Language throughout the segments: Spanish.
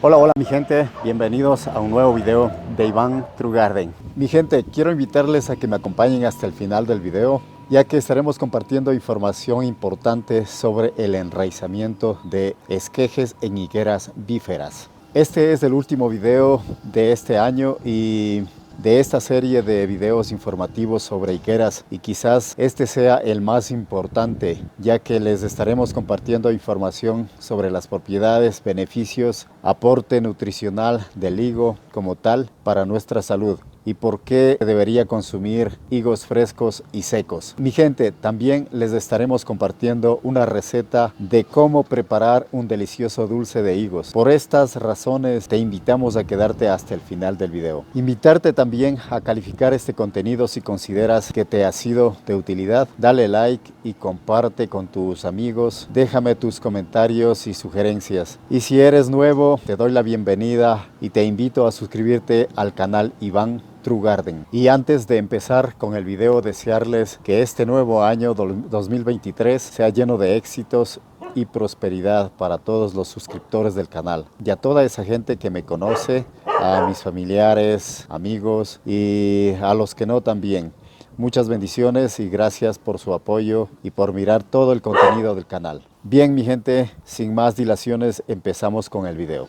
Hola mi gente, bienvenidos a un nuevo video de Iván True Garden. Mi gente, quiero invitarles a que me acompañen hasta el final del video, ya que estaremos compartiendo información importante sobre el enraizamiento de esquejes en higueras bíferas. Este es el último video de este año y de esta serie de videos informativos sobre higueras, y quizás este sea el más importante, ya que les estaremos compartiendo información sobre las propiedades, beneficios, aporte nutricional del higo como tal para nuestra salud y por qué debería consumir higos frescos y secos. Mi gente, también les estaremos compartiendo una receta de cómo preparar un delicioso dulce de higos. Por estas razones te invitamos a quedarte hasta el final del video. Invitarte también a calificar este contenido si consideras que te ha sido de utilidad. Dale like y comparte con tus amigos. Déjame tus comentarios y sugerencias. Y si eres nuevo, te doy la bienvenida y te invito a suscribirte al canal Iván True Garden. Y antes de empezar con el video, desearles que este nuevo año 2023 sea lleno de éxitos y prosperidad para todos los suscriptores del canal y a toda esa gente que me conoce, a mis familiares, amigos y a los que no también. Muchas bendiciones y gracias por su apoyo y por mirar todo el contenido del canal. Bien mi gente, sin más dilaciones empezamos con el video.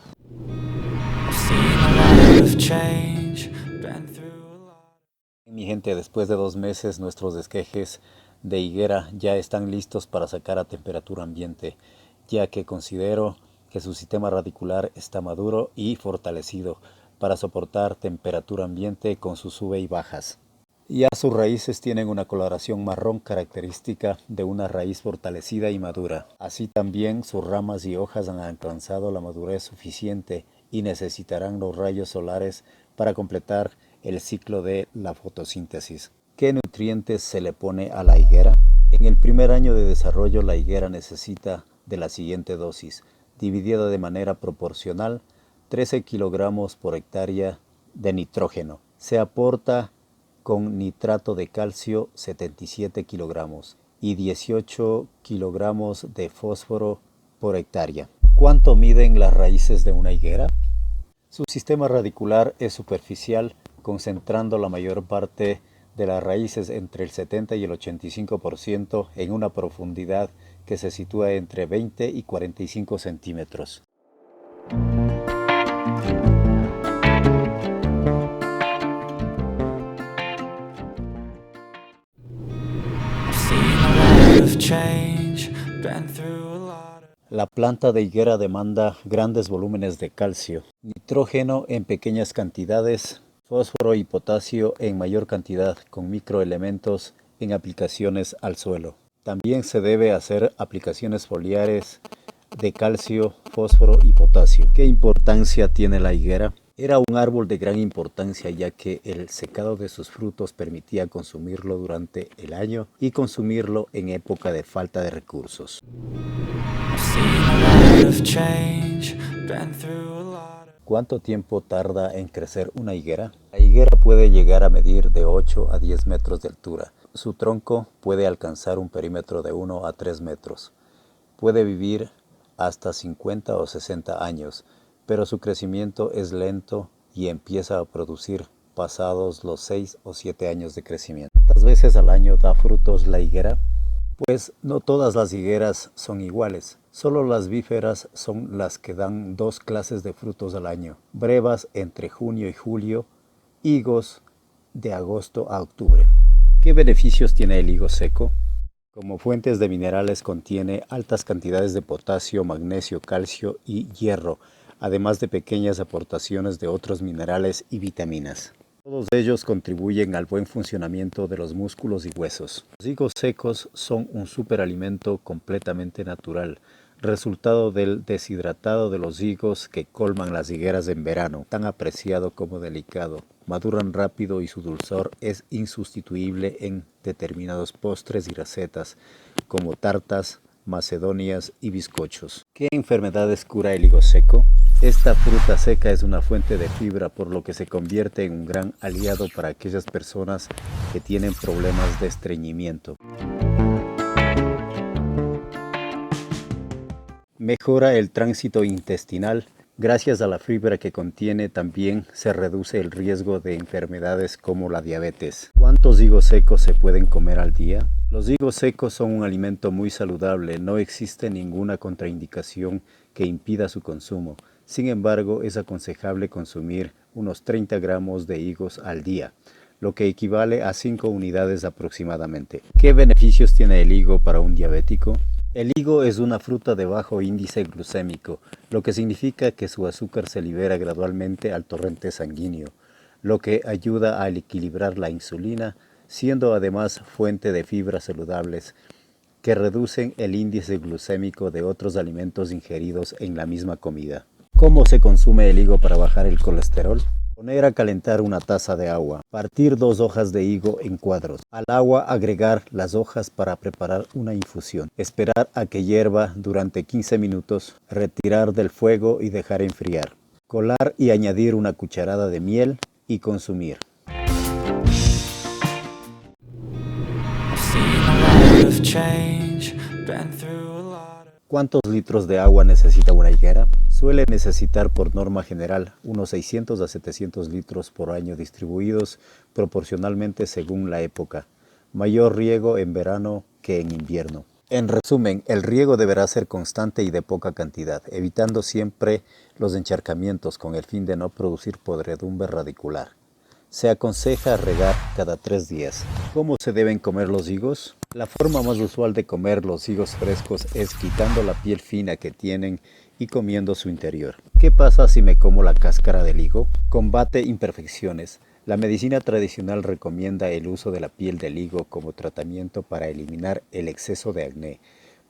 Mi gente, después de 2 meses nuestros esquejes de higuera ya están listos para sacar a temperatura ambiente, ya que considero que su sistema radicular está maduro y fortalecido para soportar temperatura ambiente con sus sube y bajas. Ya sus raíces tienen una coloración marrón característica de una raíz fortalecida y madura. Así también sus ramas y hojas han alcanzado la madurez suficiente y necesitarán los rayos solares para completar el ciclo de la fotosíntesis. ¿Qué nutrientes se le pone a la higuera? En el primer año de desarrollo la higuera necesita de la siguiente dosis, dividida de manera proporcional: 13 kilogramos por hectárea de nitrógeno. Se aporta con nitrato de calcio 77 kilogramos y 18 kilogramos de fósforo por hectárea. ¿Cuánto miden las raíces de una higuera? Su sistema radicular es superficial, concentrando la mayor parte de las raíces entre el 70 y el 85% en una profundidad que se sitúa entre 20 y 45 centímetros. La planta de higuera demanda grandes volúmenes de calcio, nitrógeno en pequeñas cantidades, fósforo y potasio en mayor cantidad, con microelementos en aplicaciones al suelo. También se debe hacer aplicaciones foliares de calcio, fósforo y potasio. ¿Qué importancia tiene la higuera? Era un árbol de gran importancia, ya que el secado de sus frutos permitía consumirlo durante el año y consumirlo en época de falta de recursos. ¿Cuánto tiempo tarda en crecer una higuera? La higuera puede llegar a medir de 8 a 10 metros de altura. Su tronco puede alcanzar un perímetro de 1 a 3 metros. Puede vivir hasta 50 o 60 años, pero su crecimiento es lento y empieza a producir pasados los 6 o 7 años de crecimiento. ¿Cuántas veces al año da frutos la higuera? Pues no todas las higueras son iguales. Solo las bíferas son las que dan 2 clases de frutos al año: brevas entre junio y julio, higos de agosto a octubre. ¿Qué beneficios tiene el higo seco? Como fuentes de minerales contiene altas cantidades de potasio, magnesio, calcio y hierro, además de pequeñas aportaciones de otros minerales y vitaminas. Todos ellos contribuyen al buen funcionamiento de los músculos y huesos. Los higos secos son un superalimento completamente natural, resultado del deshidratado de los higos que colman las higueras en verano, tan apreciado como delicado. Maduran rápido y su dulzor es insustituible en determinados postres y recetas, como tartas, macedonias y bizcochos. ¿Qué enfermedades cura el higo seco? Esta fruta seca es una fuente de fibra, por lo que se convierte en un gran aliado para aquellas personas que tienen problemas de estreñimiento. Mejora el tránsito intestinal Gracias a la fibra que contiene también se reduce el riesgo de enfermedades como la diabetes. ¿Cuántos higos secos se pueden comer al día? Los higos secos son un alimento muy saludable, no existe ninguna contraindicación que impida su consumo. Sin embargo, es aconsejable consumir unos 30 gramos de higos al día, lo que equivale a 5 unidades aproximadamente. ¿Qué beneficios tiene el higo para un diabético? El higo es una fruta de bajo índice glucémico, lo que significa que su azúcar se libera gradualmente al torrente sanguíneo, lo que ayuda a equilibrar la insulina, siendo además fuente de fibras saludables que reducen el índice glucémico de otros alimentos ingeridos en la misma comida. ¿Cómo se consume el higo para bajar el colesterol? Poner a calentar una taza de agua, partir 2 hojas de higo en cuadros, al agua agregar las hojas para preparar una infusión, esperar a que hierva durante 15 minutos, retirar del fuego y dejar enfriar, colar y añadir una cucharada de miel y consumir. ¿Cuántos litros de agua necesita una higuera? Suele necesitar por norma general unos 600 a 700 litros por año distribuidos proporcionalmente según la época. Mayor riego en verano que en invierno. En resumen, el riego deberá ser constante y de poca cantidad, evitando siempre los encharcamientos con el fin de no producir podredumbre radicular. Se aconseja regar cada 3 días. ¿Cómo se deben comer los higos? La forma más usual de comer los higos frescos es quitando la piel fina que tienen y comiendo su interior. ¿Qué pasa si me como la cáscara del higo? Combate imperfecciones. La medicina tradicional recomienda el uso de la piel del higo como tratamiento para eliminar el exceso de acné,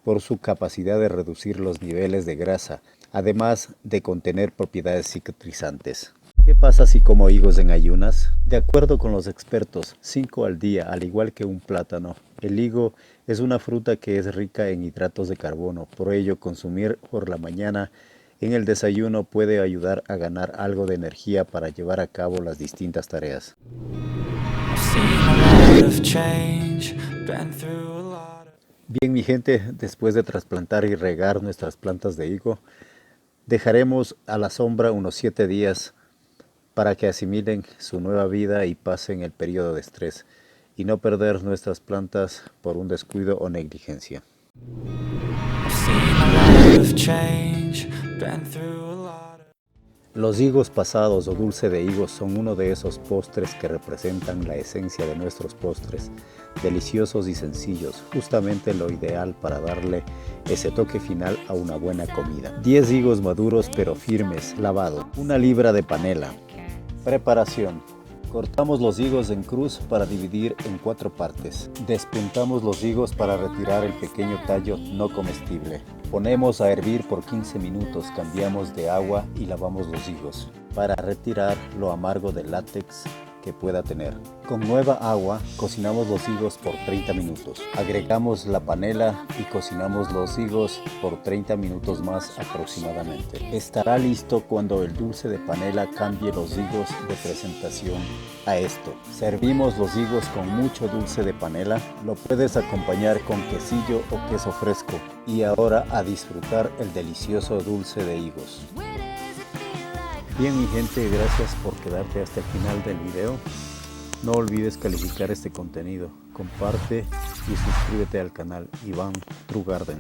por su capacidad de reducir los niveles de grasa, además de contener propiedades cicatrizantes. ¿Qué pasa si como higos en ayunas? De acuerdo con los expertos, 5 al día, al igual que un plátano. El higo es una fruta que es rica en hidratos de carbono, por ello consumir por la mañana en el desayuno puede ayudar a ganar algo de energía para llevar a cabo las distintas tareas. Bien, mi gente, después de trasplantar y regar nuestras plantas de higo, dejaremos a la sombra unos 7 días para que asimilen su nueva vida y pasen el periodo de estrés y no perder nuestras plantas por un descuido o negligencia. Los higos pasados o dulce de higos son uno de esos postres que representan la esencia de nuestros postres, deliciosos y sencillos, justamente lo ideal para darle ese toque final a una buena comida. 10 higos maduros pero firmes, lavado. 1 libra de panela. Preparación. Cortamos los higos en cruz para dividir en 4 partes. Despuntamos los higos para retirar el pequeño tallo no comestible. Ponemos a hervir por 15 minutos, cambiamos de agua y lavamos los higos para retirar lo amargo del látex que pueda tener. Con nueva agua cocinamos los higos por 30 minutos. Agregamos la panela y cocinamos los higos por 30 minutos más aproximadamente. Estará listo cuando el dulce de panela cambie los higos de presentación a esto. Servimos los higos con mucho dulce de panela. Lo puedes acompañar con quesillo o queso fresco. Y ahora a disfrutar el delicioso dulce de higos. Bien, mi gente, gracias por quedarte hasta el final del video. No olvides calificar este contenido, comparte y suscríbete al canal Iván True Garden.